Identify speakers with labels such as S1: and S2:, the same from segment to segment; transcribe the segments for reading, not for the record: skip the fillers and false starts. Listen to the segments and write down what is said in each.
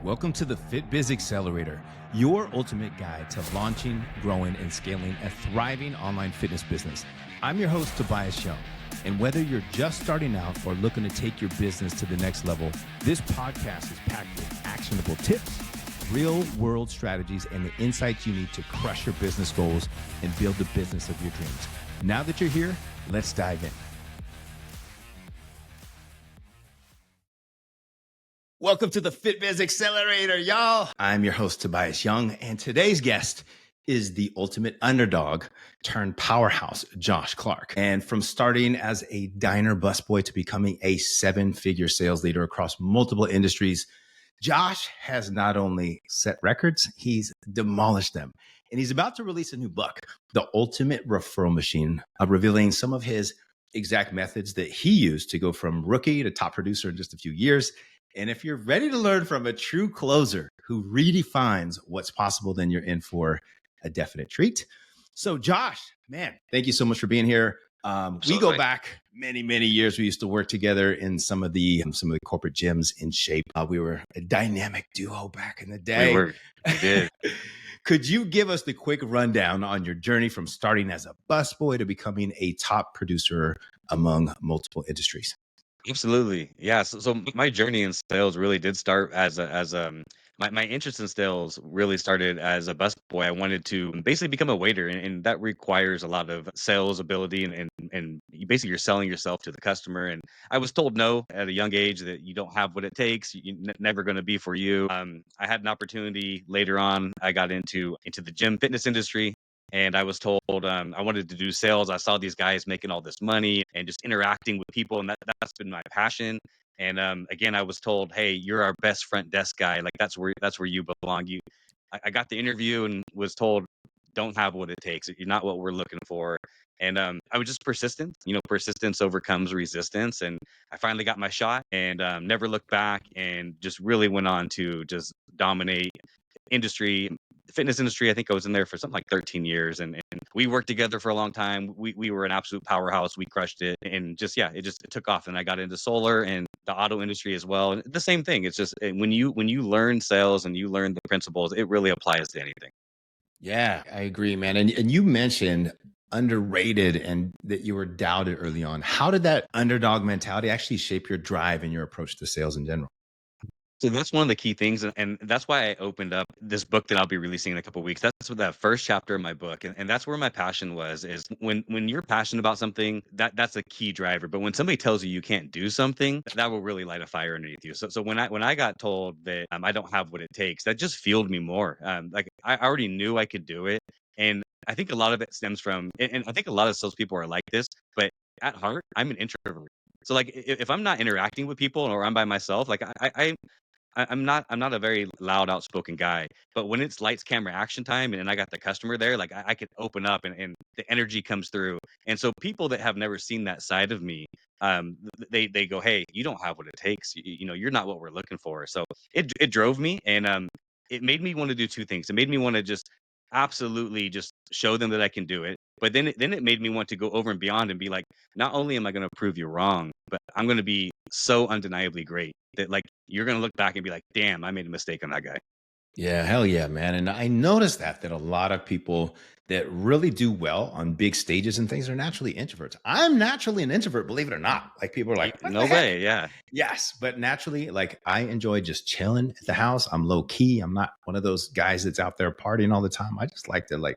S1: Welcome to the FitBiz Accelerator, your ultimate guide to launching, growing, and scaling a thriving online fitness business. I'm your host, Tobias Young, and whether you're just starting out or looking to take your business to the next level, this podcast is packed with actionable tips, real-world strategies, and the insights you need to crush your business goals and build the business of your dreams. Now that you're here, let's dive in. Welcome to the FitBiz Accelerator, y'all. I'm your host, Tobias Young, and today's guest is the ultimate underdog turned powerhouse, Josh Clark. And from starting as a diner busboy to becoming a seven-figure sales leader across multiple industries, Josh has not only set records, he's demolished them. And he's about to release a new book, The Ultimate Referral Machine, revealing some of his exact methods that he used to go from rookie to top producer in just a few years. And if you're ready to learn from a true closer who redefines what's possible, then you're in for a definite treat. So Josh, man, thank you so much for being here. We go back many, many years. We used to work together in some of the corporate gyms in Shape. We were a dynamic duo back in the day.
S2: We did.
S1: Could you give us the quick rundown on your journey from starting as a busboy to becoming a top producer among multiple industries?
S2: Absolutely. Yeah. So my journey in sales really did start my interest in sales really started as a busboy. I wanted to basically become a waiter, and that requires a lot of sales ability, and you're selling yourself to the customer. And I was told no at a young age that you don't have what it takes. You're never going to be for you. I had an opportunity later on. I got into the gym fitness industry. And I was told I wanted to do sales. I saw these guys making all this money and just interacting with people, and that's been my passion. And again, I was told, "Hey, you're our best front desk guy. Like that's where you belong." I got the interview and was told, "Don't have what it takes. You're not what we're looking for." And I was just persistent. Persistence overcomes resistance. And I finally got my shot, and never looked back, and just really went on to just dominate industry. Fitness industry. I think I was in there for something like 13 years, and we worked together for a long time. We were an absolute powerhouse. We crushed it, and it took off. And I got into solar and the auto industry as well. And the same thing. It's just when you learn sales and you learn the principles, it really applies to anything.
S1: Yeah, I agree, man. And you mentioned underrated and that you were doubted early on. How did that underdog mentality actually shape your drive and your approach to sales in general?
S2: So that's one of the key things, and that's why I opened up this book that I'll be releasing in a couple of weeks. That's what that first chapter of my book, and that's where my passion was. Is when you're passionate about something, that's a key driver. But when somebody tells you can't do something, that will really light a fire underneath you. So when I got told that I don't have what it takes, that just fueled me more. Like I already knew I could do it, and I think a lot of it stems from, and I think a lot of salespeople are like this, but at heart, I'm an introvert. So like if I'm not interacting with people or I'm by myself, like I'm not a very loud, outspoken guy, but when it's lights, camera, action time, and I got the customer there, like I could open up, and the energy comes through. And so people that have never seen that side of me, they go, "Hey, you don't have what it takes. You're not what we're looking for." So it drove me, and it made me want to do two things. It made me want to just absolutely just show them that I can do it. But then it made me want to go over and beyond and be like, not only am I going to prove you wrong, but I'm going to be so undeniably great that like you're going to look back and be like, damn, I made a mistake on that guy.
S1: Yeah, hell yeah, man. And I noticed that a lot of people that really do well on big stages and things are naturally introverts. I'm naturally an introvert, believe it or not. Like people are like, what
S2: No
S1: the heck?
S2: way. Yeah.
S1: Yes, but naturally, like I enjoy just chilling at the house. I'm low key. I'm not one of those guys that's out there partying all the time. I just like to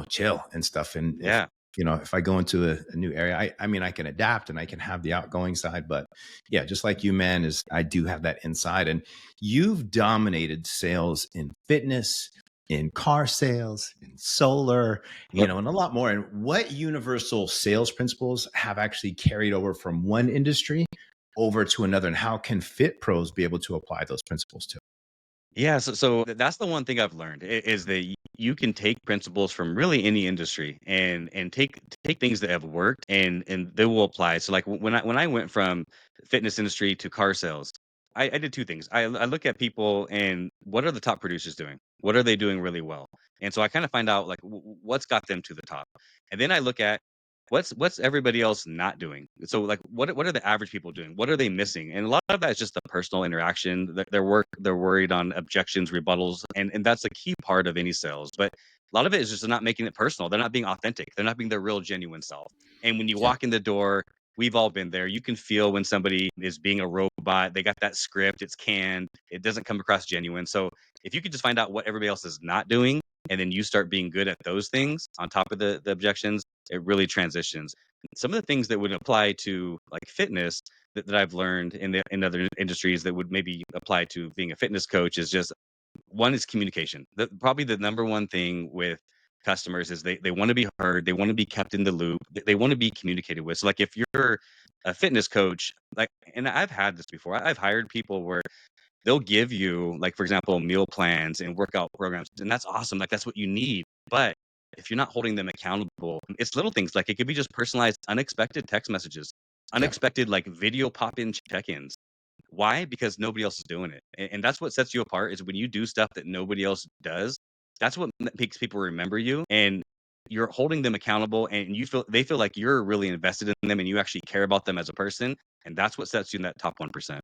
S1: chill and stuff. And
S2: Yeah.
S1: if I go into a new area, I mean, I can adapt and I can have the outgoing side, but yeah, just like you, man, is I do have that inside. And you've dominated sales in fitness, in car sales, in solar,
S2: Yep.
S1: and a lot more. And what universal sales principles have actually carried over from one industry over to another? And how can fit pros be able to apply those principles to?
S2: Yeah, so that's the one thing I've learned is that you can take principles from really any industry and take things that have worked and they will apply. So like when I went from fitness industry to car sales, I did two things. I look at people and what are the top producers doing? What are they doing really well? And so I kind of find out like what's got them to the top. And then I look at what's everybody else not doing? So like what are the average people doing? What are they missing? And a lot of that is just the personal interaction. They're worried on objections, rebuttals, and that's a key part of any sales. But a lot of it is just not making it personal. They're not being authentic. They're not being their real genuine self. And when you
S1: Yeah.
S2: walk in the door, we've all been there. You can feel when somebody is being a robot. They got that script, it's canned, it doesn't come across genuine. So if you could just find out what everybody else is not doing, and then you start being good at those things on top of the objections, it really transitions. Some of the things that would apply to like fitness that I've learned in other industries that would maybe apply to being a fitness coach is just one is communication. Probably the number one thing with customers is they want to be heard, they want to be kept in the loop, they want to be communicated with. So like if you're a fitness coach, like, and I've had this before, I've hired people where they'll give you, like, for example, meal plans and workout programs, and that's awesome. Like, that's what you need. But if you're not holding them accountable, it's little things. Like, it could be just personalized, unexpected text messages,
S1: Yeah.
S2: unexpected, like, video pop-in check-ins. Why? Because nobody else is doing it. And that's what sets you apart is when you do stuff that nobody else does. That's what makes people remember you. And you're holding them accountable, and they feel like you're really invested in them and you actually care about them as a person. And that's what sets you in that top 1%.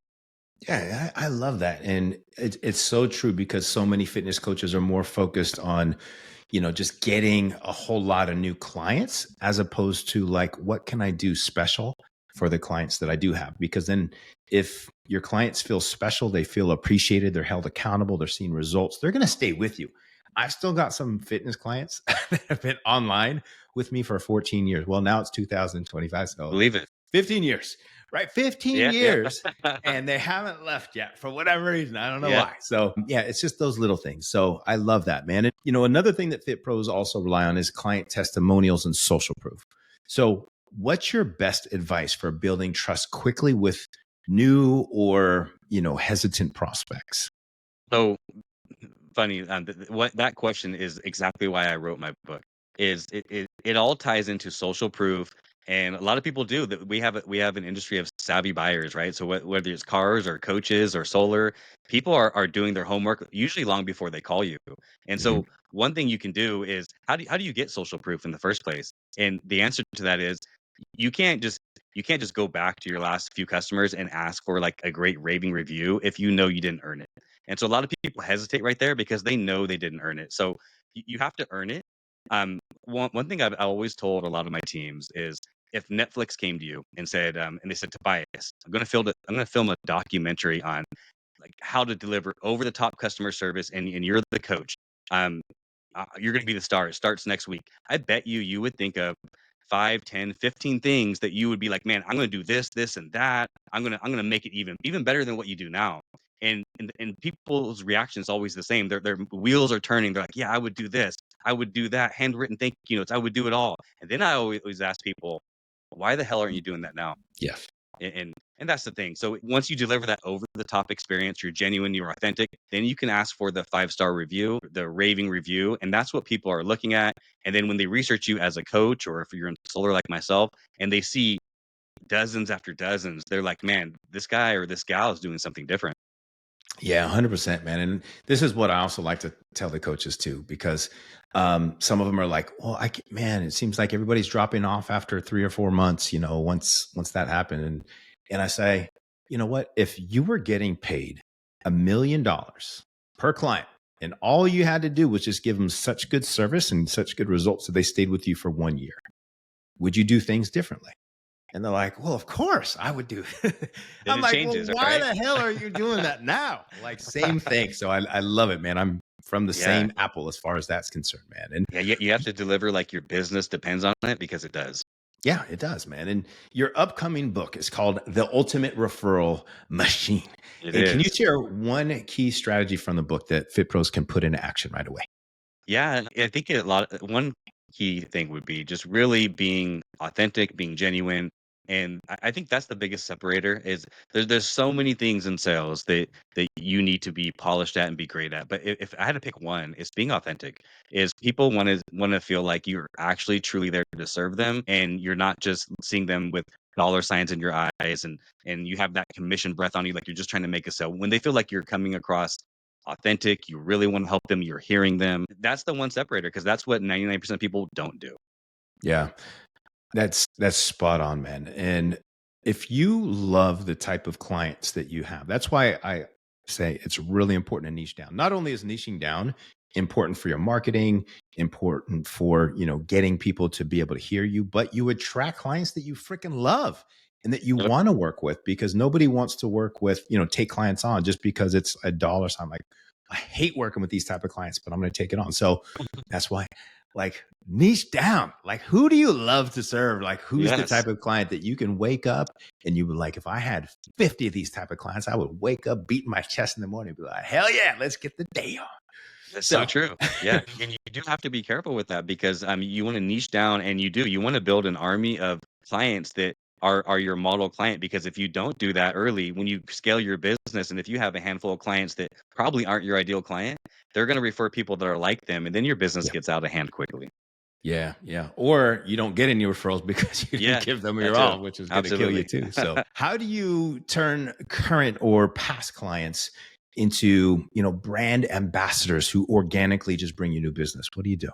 S1: Yeah, I love that. And it's so true because so many fitness coaches are more focused on, just getting a whole lot of new clients as opposed to like, what can I do special for the clients that I do have? Because then if your clients feel special, they feel appreciated, they're held accountable, they're seeing results, they're going to stay with you. I've still got some fitness clients that have been online with me for 14 years. Well, now it's 2025. So
S2: Believe it.
S1: 15 years, right? 15
S2: Yeah, yeah.
S1: years and they haven't left yet for whatever reason. I don't know
S2: Yeah.
S1: why. So yeah, it's just those little things. So I love that, man. And another thing that Fit Pros also rely on is client testimonials and social proof. So what's your best advice for building trust quickly with new or, hesitant prospects?
S2: So funny. What that question is exactly why I wrote my book. Is it all ties into social proof, and a lot of people do that. We have an industry of savvy buyers, right? So whether it's cars or coaches or solar, people are doing their homework usually long before they call you. And
S1: Mhm.
S2: so one thing you can do is how do you get social proof in the first place? And the answer to that is you can't just you can't just go back to your last few customers and ask for like a great raving review if you know you didn't earn it. And so a lot of people hesitate right there because they know they didn't earn it. So you have to earn it. One thing I've always told a lot of my teams is if Netflix came to you and said, and they said, Tobias, I'm gonna film a documentary on like how to deliver over the top customer service, and you're the coach. Um, you're going to be the star. It starts next week. I bet you would think of 5, 10, 15 things that you would be like, man, I'm going to do this, this, and that. I'm going to make it even better than what you do now. And people's reaction is always the same. Their wheels are turning. They're like, yeah, I would do this. I would do that. Handwritten thank you notes. I would do it all. And then I always ask people, why the hell aren't you doing that now?
S1: Yeah.
S2: And that's the thing. So once you deliver that over the top experience, you're genuine, you're authentic, then you can ask for the 5-star review, the raving review, and that's what people are looking at. And then when they research you as a coach, or if you're in solar like myself, and they see dozens after dozens, they're like, man, this guy or this gal is doing something different.
S1: Yeah, 100%, man. And this is what I also like to tell the coaches too, because some of them are like, well, man, it seems like everybody's dropping off after 3 or 4 months, once that happened. And I say, you know what? If you were getting paid $1 million per client and all you had to do was just give them such good service and such good results that they stayed with you for 1 year, would you do things differently? And they're like, well, of course I would do.
S2: Then
S1: I'm
S2: it
S1: like, well,
S2: changes,
S1: why
S2: right?
S1: the hell are you doing that now? Like, same thing. So I love it, man. I'm from the
S2: Yeah.
S1: same apple as far as that's concerned, man. And
S2: Yeah, you have to deliver like your business depends on it because it does.
S1: yeah, it does, man. And your upcoming book is called The Ultimate Referral Machine.
S2: It
S1: And can you
S2: is.
S1: share one key strategy from the book that Fit Pros can put into action right away?
S2: Yeah, and I think one key thing would be just really being authentic, being genuine, and I think that's the biggest separator. Is there's so many things in sales that you need to be polished at and be great at. But if I had to pick one, it's being authentic. Is people want to feel like you're actually truly there to serve them, and you're not just seeing them with dollar signs in your eyes, and you have that commission breath on you, like you're just trying to make a sale. When they feel like you're coming across authentic, you really want to help them, you're hearing them. That's the one separator because that's what 99% of people don't do.
S1: Yeah. That's spot on, man. And if you love the type of clients that you have, that's why I say it's really important to niche down. Not only is niching down important for your marketing, important for, getting people to be able to hear you, but you attract clients that you freaking love and that you
S2: Yep.
S1: want to work with, because nobody wants to work with, take clients on just because it's a dollar sign. Like, I hate working with these type of clients, but I'm going to take it on. So that's why, like, niche down. Like, who do you love to serve? Like, who's the
S2: Yes.
S1: type of client that you can wake up and you would like, if I had 50 of these type of clients, I would wake up beating my chest in the morning and be like, hell yeah, let's get the day on.
S2: That's so
S1: So
S2: true. Yeah, and you do have to be careful with that because you want to niche down, and you want to build an army of clients that are your model client. Because if you don't do that early, when you scale your business, and if you have a handful of clients that probably aren't your ideal client, they're going to refer people that are like them, and then your business
S1: yeah,
S2: gets out of hand quickly.
S1: yeah, yeah. Or you don't get any referrals because you didn't
S2: Yeah,
S1: give them
S2: that
S1: your
S2: too.
S1: all, which is going to kill you
S2: Absolutely.
S1: too. So how do you turn current or past clients into, brand ambassadors who organically just bring you new business? What do you do?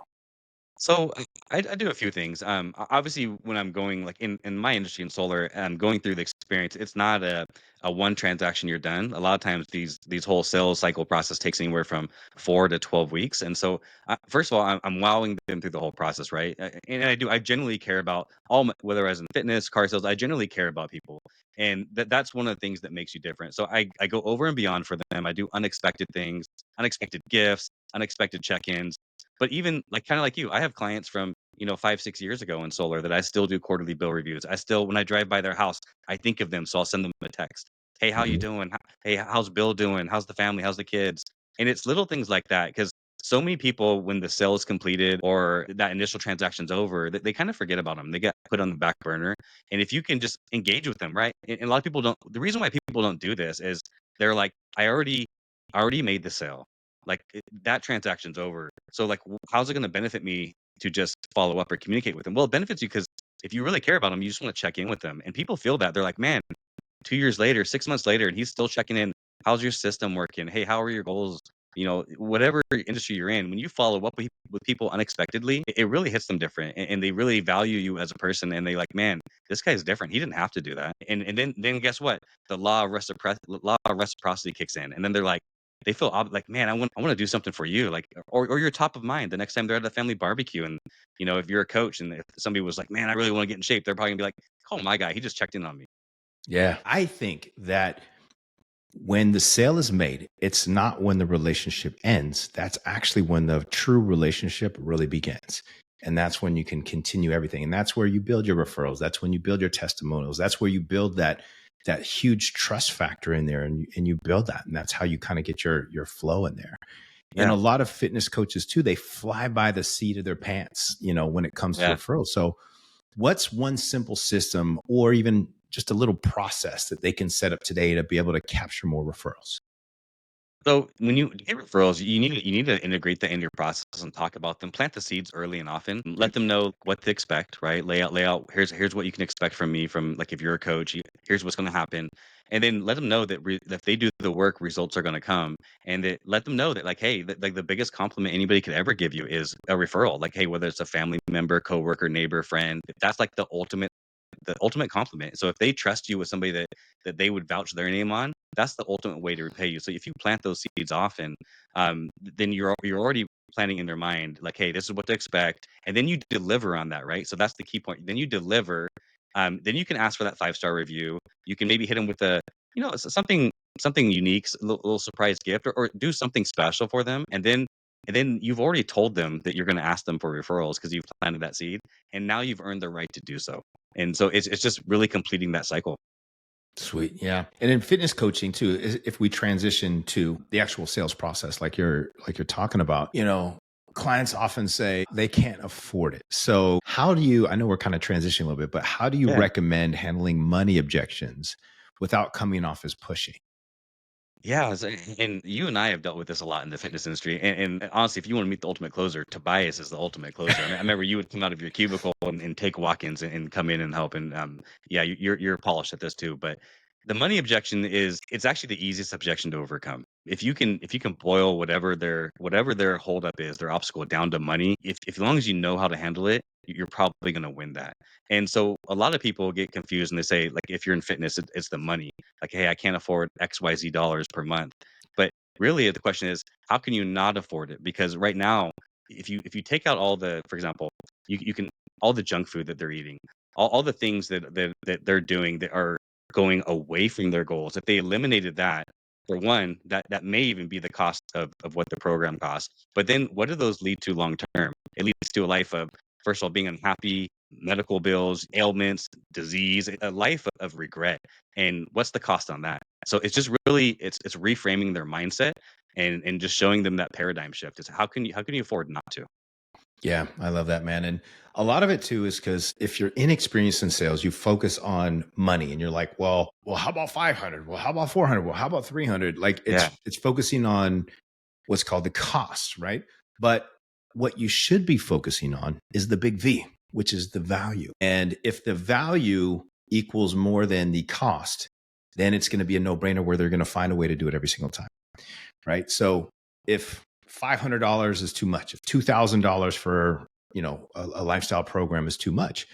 S2: So I do a few things. Obviously, when I'm going like in my industry in solar, going through the experience, it's not a one transaction you're done. A lot of times, these whole sales cycle process takes anywhere from 4 to 12 weeks. And so, first of all, I'm wowing them through the whole process, right? And I generally care about whether as in fitness, car sales, I generally care about people, and that's one of the things that makes you different. So I go over and beyond for them. I do unexpected things, unexpected gifts, unexpected check-ins. But even like kind of like you, I have clients from, 5, 6 years ago in solar that I still do quarterly bill reviews. I still, when I drive by their house, I think of them. So I'll send them a text. Hey, how you
S1: Mhm.
S2: doing? Hey, how's Bill doing? How's the family? How's the kids? And it's little things like that. Because so many people, when the sale is completed or that initial transaction's over, they kind of forget about them. They get put on the back burner. And if you can just engage with them, right? And a lot of people don't, the reason why people don't do this is they're like, I already made the sale. Like that transaction's over. So like, how's it going to benefit me to just follow up or communicate with them? Well, it benefits you because if you really care about them, you just want to check in with them. And people feel that they're like, man, 2 years later, 6 months later, and he's still checking in. How's your system working? Hey, how are your goals? Whatever industry you're in, when you follow up with people unexpectedly, it really hits them different, and they really value you as a person. And they like, man, this guy's different. He didn't have to do that. And then guess what? The law of reciprocity kicks in, and then they're like, they feel like, man, I want to do something for you, like, or you're top of mind the next time they're at a family barbecue. And if you're a coach and if somebody was like, man, I really want to get in shape, they're probably gonna be like, call my guy. He just checked in on me.
S1: Yeah. I think that when the sale is made, it's not when the relationship ends. That's actually when the true relationship really begins. And that's when you can continue everything. And that's where you build your referrals. That's when you build your testimonials. That's where you build that huge trust factor in there, and you build that. And that's how you kind of get your flow in there. And
S2: Yeah.
S1: a lot of fitness coaches too, they fly by the seat of their pants, when it comes to
S2: Yeah.
S1: referrals. So what's one simple system or even just a little process that they can set up today to be able to capture more referrals?
S2: So when you get referrals, you need to integrate that in your process and talk about them. Plant the seeds early and often. Let them know what to expect. Right? Lay out. Here's what you can expect from me. From like if you're a coach, here's what's going to happen, and then let them know that that if they do the work, results are going to come. And that let them know that like, hey, like the biggest compliment anybody could ever give you is a referral. Like, hey, whether it's a family member, coworker, neighbor, friend, that's like the ultimate compliment. So if they trust you with somebody that they would vouch their name on, that's the ultimate way to repay you. So if you plant those seeds often, then you're already planning in their mind like, hey, this is what to expect, and then you deliver on that, right? So that's the key point. Then you deliver. Then you can ask for that 5-star review. You can maybe hit them with something unique, little surprise gift, or do something special for them, and then you've already told them that you're going to ask them for referrals because you've planted that seed, and now you've earned the right to do so. And so it's just really completing that cycle.
S1: Sweet. Yeah. And in fitness coaching too, if we transition to the actual sales process, like you're talking about, clients often say they can't afford it. So how do you, I know we're kind of transitioning a little bit, but how do you
S2: Yeah.
S1: recommend handling money objections without coming off as pushy?
S2: Yeah. And you and I have dealt with this a lot in the fitness industry. And honestly, if you want to meet the ultimate closer, Tobias is the ultimate closer. I remember you would come out of your cubicle and take walk-ins and come in and help. And yeah, you're polished at this too. But the money objection it's actually the easiest objection to overcome. if you can boil whatever their holdup is, their obstacle down to money, if as long as you know how to handle it, you're probably going to win that. And so a lot of people get confused and they say, like, if you're in fitness, it's the money. Like, hey, I can't afford XYZ dollars per month. But really, the question is, how can you not afford it? Because right now, if you take out all the, for example, you can, all the junk food that they're eating, all the things that they're doing that are going away from their goals. If they eliminated that, for one, that may even be the cost of what the program costs. But then what do those lead to long term? It leads to a life of, first of all, being unhappy, medical bills, ailments, disease, a life of regret. And what's the cost on that? So it's just really, it's reframing their mindset and just showing them that paradigm shift. Is how can you afford not to?
S1: Yeah, I love that, man. And a lot of it too is because if you're inexperienced in sales, you focus on money and you're like, well, how about 500? Well, how about 400? Well, how about 300? Like
S2: Yeah.
S1: it's focusing on what's called the cost, right? But what you should be focusing on is the big V, which is the value. And if the value equals more than the cost, then it's going to be a no-brainer where they're going to find a way to do it every single time, right? So if $500 is too much, if $2,000 for a lifestyle program is too much,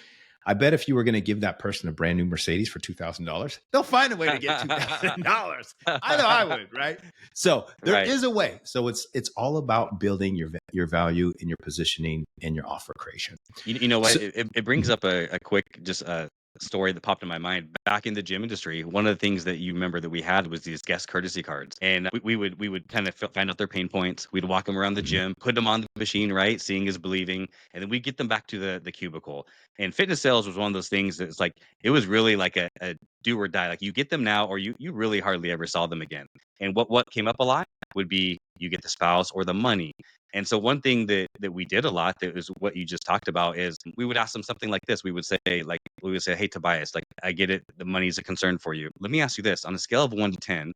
S1: I bet if you were going to give that person a brand new Mercedes for $2,000, they'll find a way to get $2,000. I know I would, right? So there
S2: Right.
S1: is a way. So it's all about building your value and your positioning and your offer creation.
S2: You know what?
S1: So,
S2: It brings up a quick just story that popped in my mind. Back in the gym industry, one of the things that you remember that we had was these guest courtesy cards, and we would kind of find out their pain points. We'd walk them around the
S1: mhm,
S2: gym, put them on the machine, right? Seeing is believing, and then we get them back to the cubicle. And fitness sales was one of those things that's like it was really like a do or die. Like you get them now, or you really hardly ever saw them again. And what came up a lot would be you get the spouse or the money. And so one thing that we did a lot that was what you just talked about is we would ask them something like this. We would say, hey Tobias, like I get it, the money's a concern for you. Let me ask you this. On a scale of 1 to 10,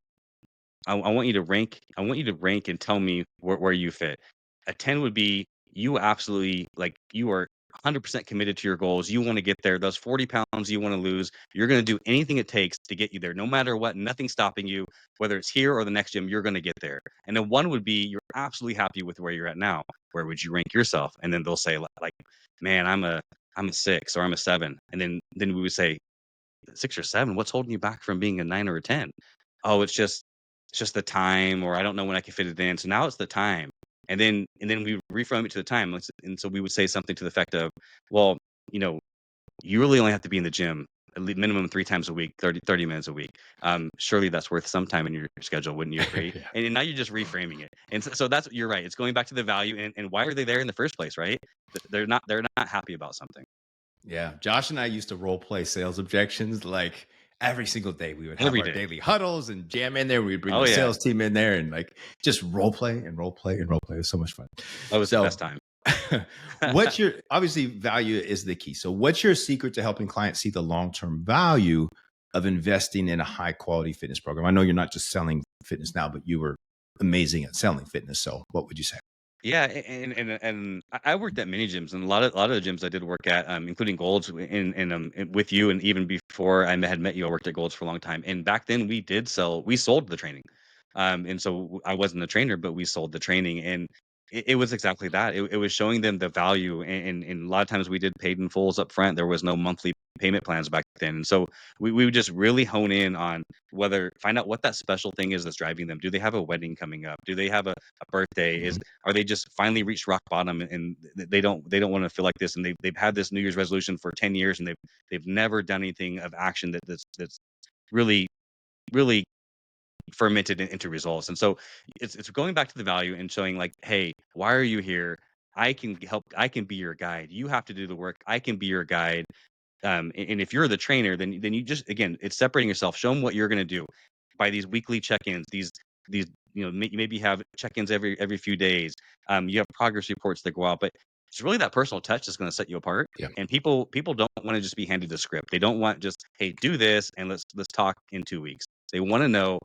S2: I want you to rank. I want you to rank and tell me where you fit. A 10 would be you absolutely like you are 100% committed to your goals. You want to get there. Those 40 pounds you want to lose. You're going to do anything it takes to get you there, no matter what. Nothing stopping you, whether it's here or the next gym. You're going to get there. And then one would be you're absolutely happy with where you're at now. Where would you rank yourself? And then they'll say like, man, I'm a 6 or I'm a 7. And then we would say 6 or 7. What's holding you back from being a 9 or a 10? Oh, it's just the time, or I don't know when I can fit it in. So now it's the time. And then we reframe it to the time. And so we would say something to the effect of, well, you know, you really only have to be in the gym at least minimum 3 times a week, 30 minutes a week. Surely that's worth some time in your schedule, wouldn't you agree?
S1: yeah.
S2: And now you're just reframing it. And so that's, you're right. It's going back to the value and why are they there in the first place, right? They're not happy about something
S1: Yeah, Josh and I used to role play sales objections like every single day. We would have
S2: every
S1: our
S2: day.
S1: daily huddles and jam in there. We'd bring
S2: Oh
S1: the
S2: yeah.
S1: sales team in there and like just role play and role play and role play. It was so much fun.
S2: That was the best
S1: So,
S2: time.
S1: what's your obviously value is the key. So, what's your secret to helping clients see the long term value of investing in a high quality fitness program? I know you're not just selling fitness now, but you were amazing at selling fitness. So, what would you say?
S2: Yeah, and I worked at many gyms, and a lot of the gyms I did work at, including Golds, with you, and even before had met you, I worked at Golds for a long time. And back then, we sold the training, and so I wasn't a trainer, but we sold the training, and it was exactly that. It was showing them the value, and a lot of times we did paid in fulls up front. There was no monthly payment plans back then, and so we would just really hone in on find out what that special thing is that's driving them. Do they have a wedding coming up? Do they have a birthday?
S1: Mhm.
S2: Are they just finally reached rock bottom and they don't want to feel like this, and they've had this New Year's resolution for 10 years and they've never done anything of action that's really really fermented into results. And so it's going back to the value and showing like, hey, why are you here? I can help. I can be your guide. You have to do the work. I can be your guide. And if you're the trainer, then you just, again, it's separating yourself. Show them what you're going to do by these weekly check-ins. These maybe you have check-ins every few days. You have progress reports that go out, but it's really that personal touch that's going to set you apart.
S1: Yeah.
S2: And people don't want to just be handed a script. They don't want just, hey, do this and let's talk in 2 weeks. They want to know,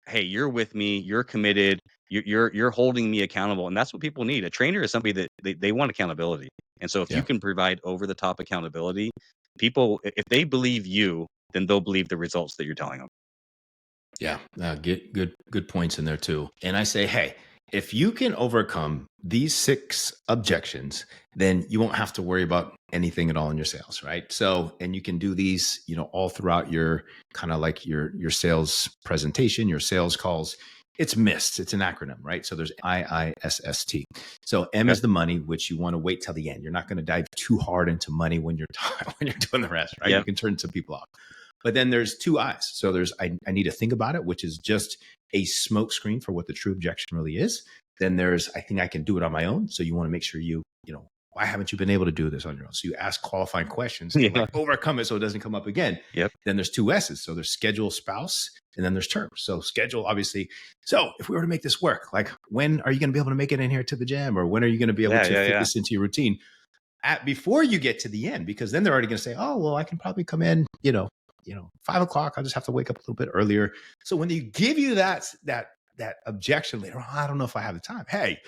S2: hey, you're with me, you're committed, you're holding me accountable, and that's what people need. A trainer is somebody that they want accountability. And so if you
S1: Yeah.
S2: can provide over the top accountability, people, if they believe you, then they'll believe the results that you're telling them.
S1: Yeah, get good points in there too. And I say, hey, if you can overcome these 6 objections, then you won't have to worry about anything at all in your sales, right? So, and you can do these, all throughout your kind of like your sales presentation, your sales calls. It's MIST. It's an acronym, right? So there's IISST. So M
S2: Okay.
S1: is the money, which you want to wait till the end. You're not going to dive too hard into money when you're when you're doing the rest, right?
S2: Yeah.
S1: You can turn some people off. But then there's 2 I's. So there's I need to think about it, which is just a smoke screen for what the true objection really is. Then there's I think I can do it on my own. So you want to make sure why haven't you been able to do this on your own? So you ask qualifying questions to like overcome it so it doesn't come up again.
S2: Yep.
S1: Then there's 2 S's. So there's schedule, spouse, and then there's terms. So schedule, obviously. So if we were to make this work, like when are you going to be able to make it in here to the gym, or when are you going to be able to fit this into your routine before you get to the end? Because then they're already going to say, oh, well, I can probably come in, 5 o'clock. I'll just have to wake up a little bit earlier. So when they give you that objection later, I don't know if I have the time. Hey,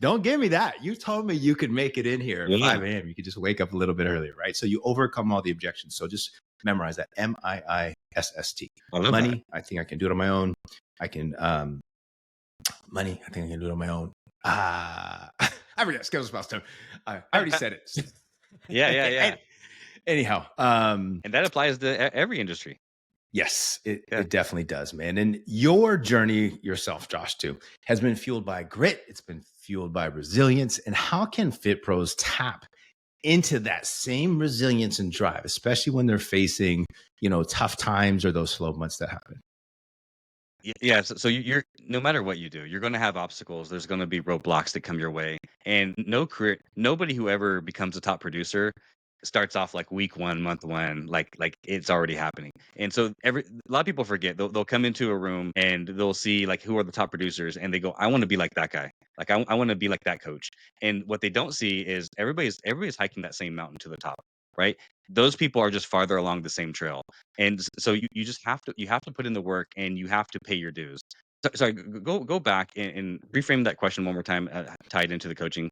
S1: don't give me that. You told me you could make it in here at 5 a.m. You could just wake up a little bit earlier, right? So you overcome all the objections. So just memorize that MIISST. Money, I think I can do it on my own. I think I can do it on my own. I forget, schedule, spouse, time. I already said it.
S2: Yeah.
S1: Anyhow.
S2: And that applies to every industry.
S1: Yes, it definitely does, man. And your journey yourself, Josh, too, has been fueled by grit. It's been fueled by resilience. And how can Fit Pros tap into that same resilience and drive, especially when they're facing, tough times or those slow months that happen?
S2: Yeah, so you're no matter what you do, you're going to have obstacles. There's going to be roadblocks that come your way, and nobody who ever becomes a top producer starts off like week 1, month 1, like it's already happening. And so a lot of people forget. They'll come into a room and they'll see like who are the top producers, and they go, I want to be like that guy. Like I want to be like that coach. And what they don't see is everybody's hiking that same mountain to the top, right? Those people are just farther along the same trail. And so you just have to put in the work, and you have to pay your dues. Sorry, go back and reframe that question one more time, tied into the coaching.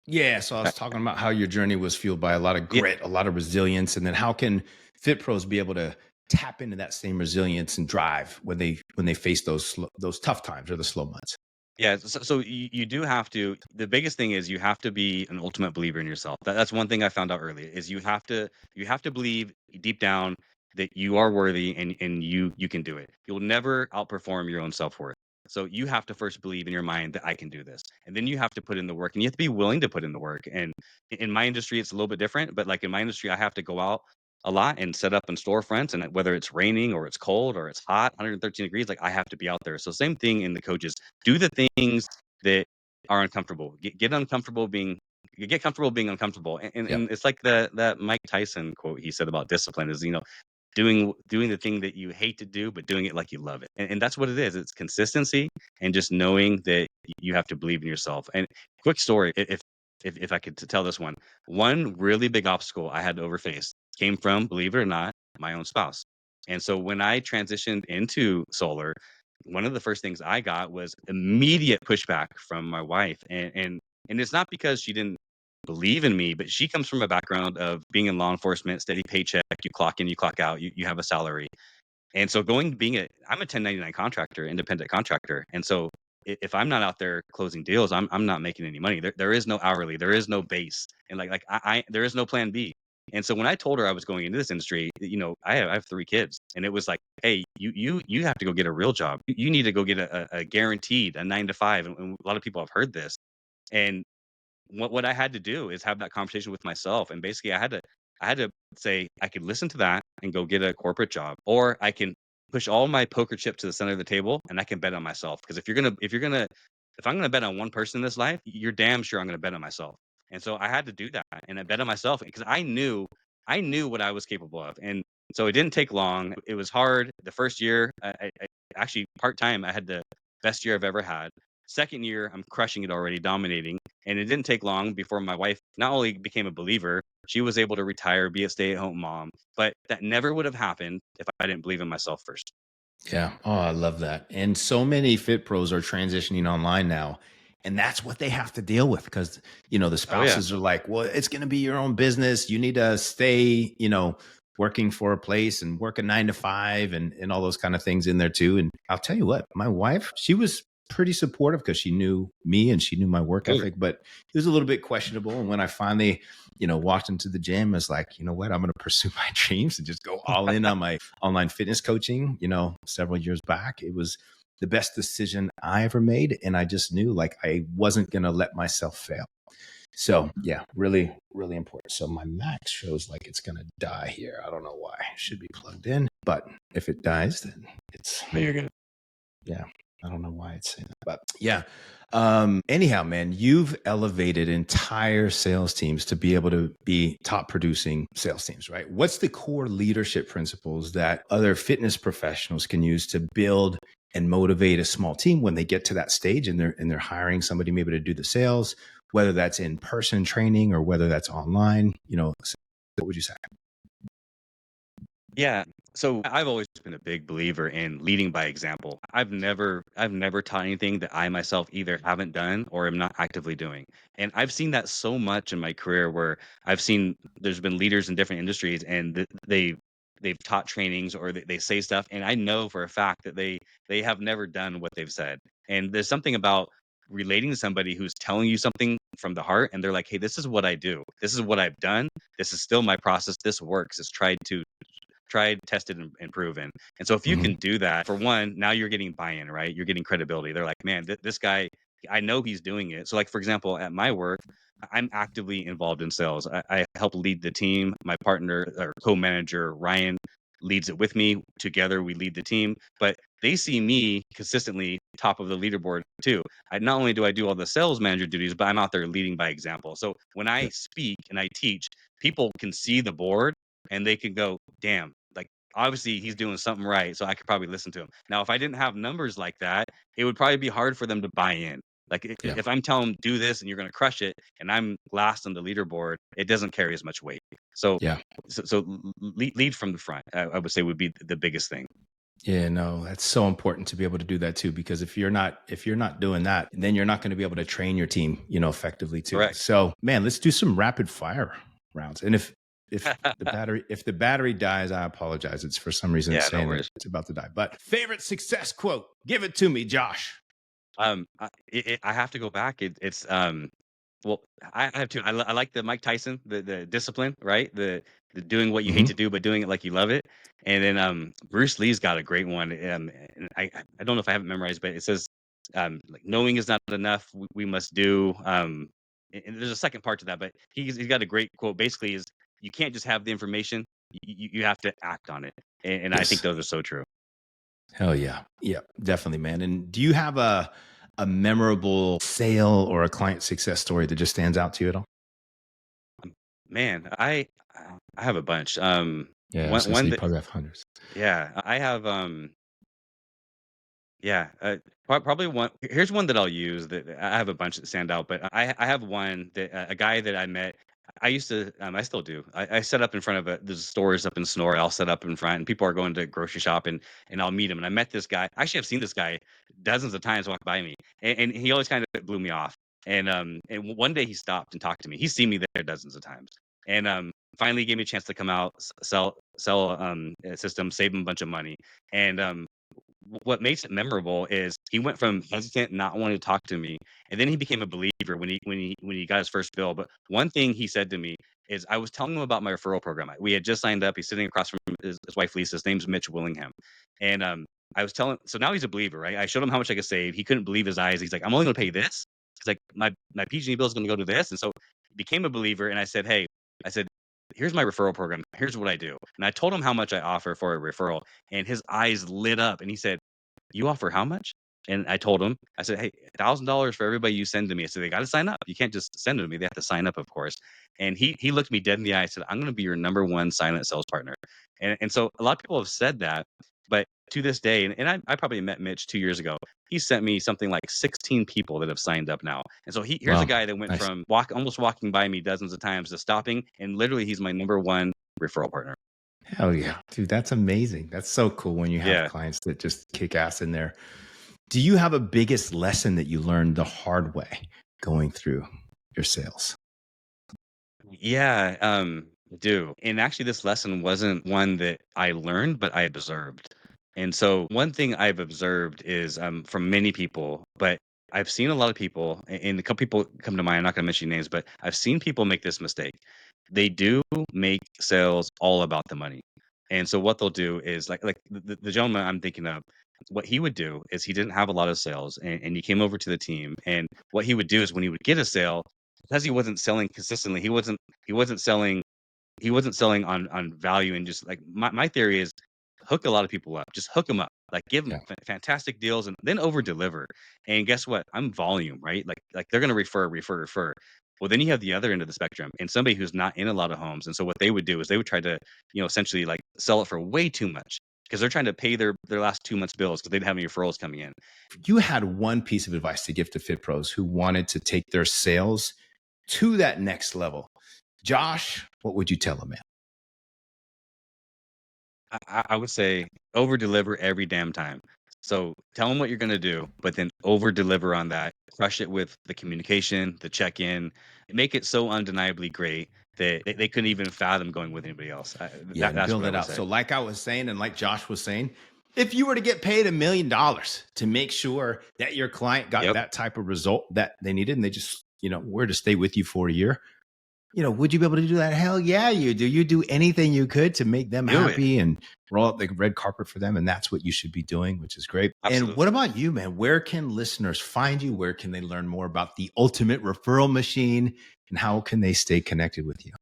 S1: Yeah, so I was talking about how your journey was fueled by a lot of grit, a lot of resilience, and then how can Fit Pros be able to tap into that same resilience and drive when they face those tough times or the slow months?
S2: Yeah, so you do have to. The biggest thing is you have to be an ultimate believer in yourself. That's one thing I found out early is you have to believe deep down that you are worthy, and you can do it. You'll never outperform your own self-worth. So you have to first believe in your mind that I can do this. And then you have to put in the work, and you have to be willing to put in the work. And in my industry it's a little bit different, but like in my industry I have to go out a lot and set up in storefronts, and whether it's raining or it's cold or it's hot, 113 degrees, like I have to be out there. So same thing in the coaches. Do the things that are uncomfortable. Get uncomfortable being get comfortable being uncomfortable. And it's like that Mike Tyson quote he said about discipline is, doing the thing that you hate to do, but doing it like you love it. And that's what it is. It's consistency and just knowing that you have to believe in yourself. And quick story, if I could tell this one really big obstacle I had to overface came from, believe it or not, my own spouse. And so when I transitioned into solar, one of the first things I got was immediate pushback from my wife. And it's not because she didn't believe in me, but she comes from a background of being in law enforcement, steady paycheck, you clock in, you clock out, you have a salary. And so I'm a 1099 contractor, independent contractor. And so if I'm not out there closing deals, I'm not making any money. There is no hourly, there is no base. And I there is no plan B. And so when I told her I was going into this industry, I have 3 kids, and it was like, hey, you have to go get a real job. You need to go get a guaranteed a 9 to 5. And a lot of people have heard this. And what I had to do is have that conversation with myself, and basically I had to say I could listen to that and go get a corporate job, or I can push all my poker chips to the center of the table and I can bet on myself. Because if I'm gonna bet on one person in this life, you're damn sure I'm gonna bet on myself. And so I had to do that, and I bet on myself because I knew what I was capable of. And so it didn't take long. It was hard. The first year, I actually part time. I had the best year I've ever had. Second year, I'm crushing it already, dominating. And it didn't take long before my wife not only became a believer, she was able to retire, be a stay-at-home mom. But that never would have happened if I didn't believe in myself first.
S1: Yeah. Oh, I love that. And so many Fit Pros are transitioning online now. And that's what they have to deal with because, the
S2: Oh yeah.
S1: spouses are like, well, it's going to be your own business. You need to stay, working for a place and work a 9 to 5 and all those kind of things in there too. And I'll tell you what, my wife, she was pretty supportive because she knew me and she knew my work ethic, but it was a little bit questionable. And when I finally, walked into the gym, I was like, you know what, I'm going to pursue my dreams and just go all in on my online fitness coaching, several years back. It was the best decision I ever made. And I just knew like I wasn't going to let myself fail. So yeah, really, really important. So my Mac shows like it's going to die here. I don't know why. It should be plugged in, but if it dies, then it's...
S2: No, you're good.
S1: Yeah. I don't know why it's saying that, but yeah. Anyhow, man, you've elevated entire sales teams to be able to be top producing sales teams, right? What's the core leadership principles that other fitness professionals can use to build and motivate a small team when they get to that stage and they're hiring somebody maybe to do the sales, whether that's in person training or whether that's online, what would you say?
S2: Yeah. So I've always been a big believer in leading by example. I've never taught anything that I myself either haven't done or am not actively doing. And I've seen that so much in my career where I've seen there's been leaders in different industries and they've taught trainings or they say stuff and I know for a fact that they have never done what they've said. And there's something about relating to somebody who's telling you something from the heart and they're like, "Hey, this is what I do. This is what I've done. This is still my process. This works. It's tried, tested, and proven." And so if you can do that, for one, now you're getting buy-in, right? You're getting credibility. They're like, man, this guy, I know he's doing it. So like, for example, at my work, I'm actively involved in sales. I help lead the team. My partner or co-manager, Ryan, leads it with me. Together, we lead the team. But they see me consistently top of the leaderboard too. Not only do I do all the sales manager duties, but I'm out there leading by example. So when I speak and I teach, people can see the board and they can go, damn, like obviously he's doing something right. So I could probably listen to him. Now, if I didn't have numbers like that, it would probably be hard for them to buy in. Like if I'm telling them do this and you're going to crush it, and I'm last on the leaderboard, it doesn't carry as much weight. So lead from the front. I would say would be the biggest thing.
S1: Yeah, no, that's so important to be able to do that too, because if you're not doing that, then you're not going to be able to train your team, effectively too.
S2: Correct.
S1: So, man, let's do some rapid fire rounds. And if the battery dies, I apologize. It's for some reason saying that it's about to die. But favorite success quote, give it to me, Josh.
S2: I have to go back. It's well, I have two. I like the Mike Tyson, the discipline, right? The doing what you hate to do, but doing it like you love it. And then Bruce Lee's got a great one. And I don't know if I have it memorized, but it says like knowing is not enough. We must do. And there's a second part to that, but he's got a great quote. Basically, is you can't just have the information. You have to act on it. And I think those are so true.
S1: Hell yeah. Yeah, definitely, man. And do you have a memorable sale or a client success story that just stands out to you at all?
S2: Man, I have a bunch.
S1: Yeah, I was gonna say you probably have hundreds.
S2: Yeah, I have yeah, probably one. Here's one that I'll use. That I have a bunch that stand out, but I have one that a guy that I met. I used to, I still do. I set up in front of there's stores up in Sonora. I'll set up in front, and people are going to grocery shop, and I'll meet him. And I met this guy. Actually, I've seen this guy dozens of times walk by me, and he always kind of blew me off. And one day he stopped and talked to me. He's seen me there dozens of times, and finally gave me a chance to come out, sell a system, save him a bunch of money, and what makes it memorable is he went from hesitant, not wanting to talk to me, and then he became a believer when he got his first bill. But one thing he said to me is, I was telling him about my referral program. We had just signed up. He's sitting across from his wife Lisa. His name's Mitch Willingham, and I was telling. So now he's a believer, right? I showed him how much I could save. He couldn't believe his eyes. He's like, I'm only going to pay this. He's like, my PG&E bill is going to go to this, and so he became a believer. And I said, hey, I said, here's my referral program. Here's what I do. And I told him how much I offer for a referral, and his eyes lit up. And he said, you offer how much? And I told him, I said, hey, $1,000 for everybody you send to me. I said, they got to sign up. You can't just send it to me. They have to sign up, of course. And he looked me dead in the eye and said, I'm going to be your number one silent sales partner. And so a lot of people have said that, but to this day, and I probably met Mitch 2 years ago. He sent me something like 16 people that have signed up now. And so here's a guy that went from almost walking by me dozens of times to stopping, and literally he's my number one referral partner.
S1: Hell yeah, dude, that's amazing. That's so cool when you have clients that just kick ass in there. Do you have a biggest lesson that you learned the hard way going through your sales?
S2: Yeah. do. And actually, this lesson wasn't one that I learned, but I observed. And so, one thing I've observed is from many people, but I've seen a lot of people, and a couple people come to mind. I'm not going to mention names, but I've seen people make this mistake. They do make sales all about the money. And so, what they'll do is like the gentleman I'm thinking of, what he would do is he didn't have a lot of sales, and he came over to the team. And what he would do is when he would get a sale, because he wasn't selling consistently, he wasn't selling on value, and just like my theory is hook a lot of people up, just hook them up, like give them
S1: Yeah.
S2: fantastic deals and then over deliver. And guess what? I'm volume, right? Like they're going to refer. Well, then you have the other end of the spectrum and somebody who's not in a lot of homes. And so what they would do is they would try to, essentially like sell it for way too much because they're trying to pay their last 2 months bills because they didn't have any referrals coming in.
S1: If you had one piece of advice to give to Fit Pros who wanted to take their sales to that next level, Josh, what would you tell them, man?
S2: I would say over deliver every damn time. So tell them what you're going to do, but then over deliver on that. Crush it with the communication, the check in, make it so undeniably great that they couldn't even fathom going with anybody else.
S1: Yeah, and
S2: That's
S1: build
S2: what I
S1: it
S2: would
S1: out.
S2: say.
S1: So like I was saying, and like Josh was saying, if you were to get paid $1 million to make sure that your client got
S2: Yep.
S1: that type of result that they needed, and they just, were to stay with you for a year, would you be able to do that? Hell yeah, you do. You do anything you could to make them
S2: Do it.
S1: happy and roll out the red carpet for them. And that's what you should be doing, which is great.
S2: Absolutely.
S1: And what about you, man? Where can listeners find you? Where can they learn more about the ultimate referral machine? And how can they stay connected with you?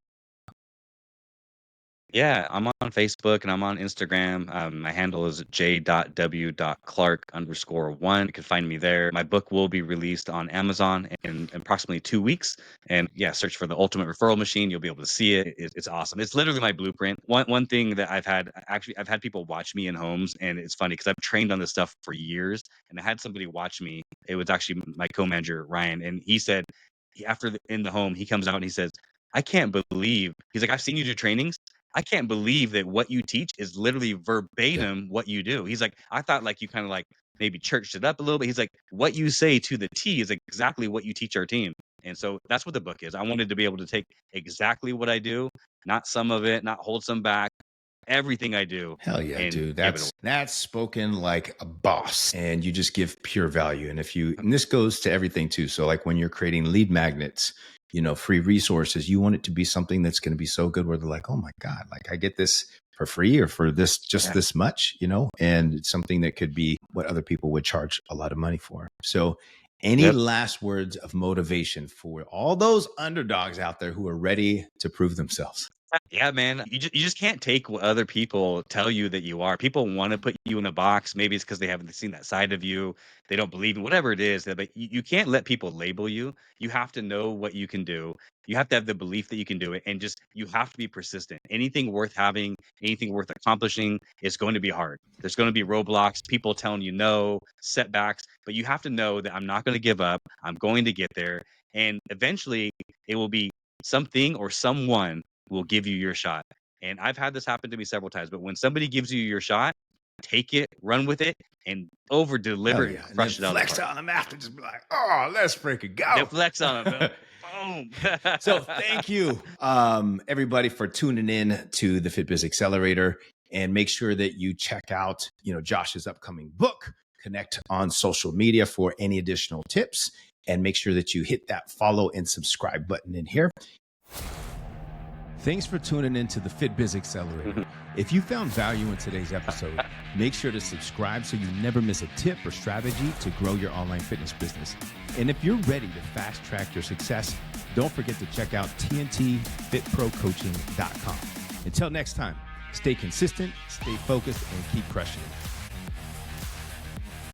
S2: Yeah, I'm on Facebook and I'm on Instagram. My handle is j.w.clark_1. You can find me there. My book will be released on Amazon in approximately 2 weeks. And yeah, search for the Ultimate Referral Machine. You'll be able to see it. It's awesome. It's literally my blueprint. One thing that I've had people watch me in homes, and it's funny because I've trained on this stuff for years. And I had somebody watch me. It was actually my co-manager Ryan, and he said in the home he comes out and he says, "I can't believe." He's like, "I've seen you do trainings. I can't believe that what you teach is literally
S1: Yeah.
S2: verbatim what you do." He's like, "I thought like you kind of like maybe churched it up a little bit." He's like, "What you say to the T is exactly what you teach our team." And so that's what the book is. I wanted to be able to take exactly what I do, not some of it, not hold some back, everything I do,
S1: Hell yeah,
S2: and
S1: dude.
S2: give it away.
S1: That's spoken like a boss, and you just give pure value. And and this goes to everything too. So like when you're creating lead magnets, free resources, you want it to be something that's going to be so good where they're like, oh my God, like I get this for free or for this much, and it's something that could be what other people would charge a lot of money for. So any last words of motivation for all those underdogs out there who are ready to prove themselves?
S2: Yeah, man. You just can't take what other people tell you that you are. People want to put you in a box. Maybe it's because they haven't seen that side of you. They don't believe in whatever it is. But you can't let people label you. You have to know what you can do. You have to have the belief that you can do it. And just you have to be persistent. Anything worth having, anything worth accomplishing is going to be hard. There's going to be roadblocks, people telling you no, setbacks. But you have to know that I'm not going to give up. I'm going to get there. And eventually it will be something or someone will give you your shot. And I've had this happen to me several times, but when somebody gives you your shot, take it, run with it, and over deliver
S1: Hell
S2: and
S1: yeah. And then
S2: crush it out of the
S1: flex
S2: park.
S1: on them after, just be like, oh, let's freaking go.
S2: Then flex on them. Boom.
S1: So thank you, everybody, for tuning in to the FitBiz Accelerator, and make sure that you check out, Josh's upcoming book. Connect on social media for any additional tips, and make sure that you hit that follow and subscribe button in here. Thanks for tuning in to the FitBiz Accelerator. If you found value in today's episode, make sure to subscribe so you never miss a tip or strategy to grow your online fitness business. And if you're ready to fast track your success, don't forget to check out tntfitprocoaching.com. Until next time, stay consistent, stay focused, and keep crushing it.